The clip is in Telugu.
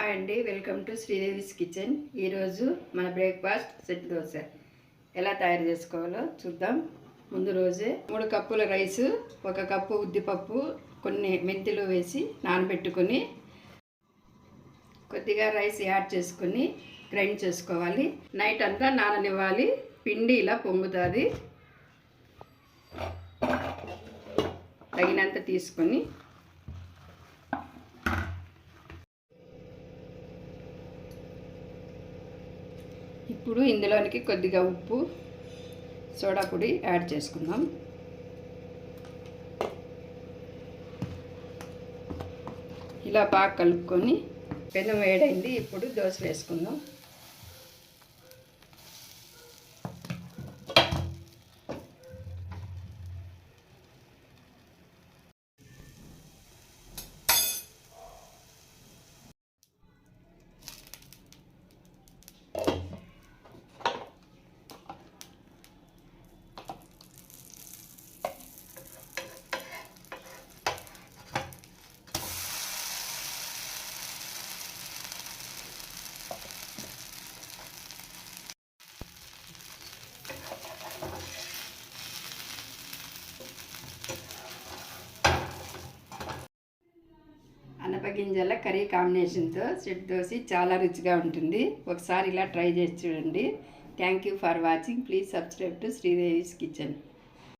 హాయ్ అండి, వెల్కమ్ టు శ్రీదేవిస్ కిచెన్. ఈరోజు మన బ్రేక్ఫాస్ట్ సెట్ దోశ ఎలా తయారు చేసుకోవాలో చూద్దాం. ముందు రోజే 3 కప్పుల రైసు, 1 కప్పు ఉద్దిపప్పు, కొన్ని మెంతులు వేసి నానబెట్టుకొని కొద్దిగా రైస్ యాడ్ చేసుకొని గ్రైండ్ చేసుకోవాలి. నైట్ అంతా నాననివ్వాలి. పిండి ఇలా పొంగుతుంది. తగినంత తీసుకొని ఇప్పుడు ఇందులోనికి కొద్దిగా ఉప్పు, సోడా పొడి యాడ్ చేసుకుందాం. ఇలా బాగా కలుపుకొని పెనం వేడైంది. ఇప్పుడు దోశ వేసుకుందాం. అనపగింజల కర్రీ కాంబినేషన్తో సెట్ దోశ చాలా రుచిగా ఉంటుంది. ఒకసారి ఇలా ట్రై చేసి చూడండి. Thank you for watching. Please subscribe to Sridevi's kitchen.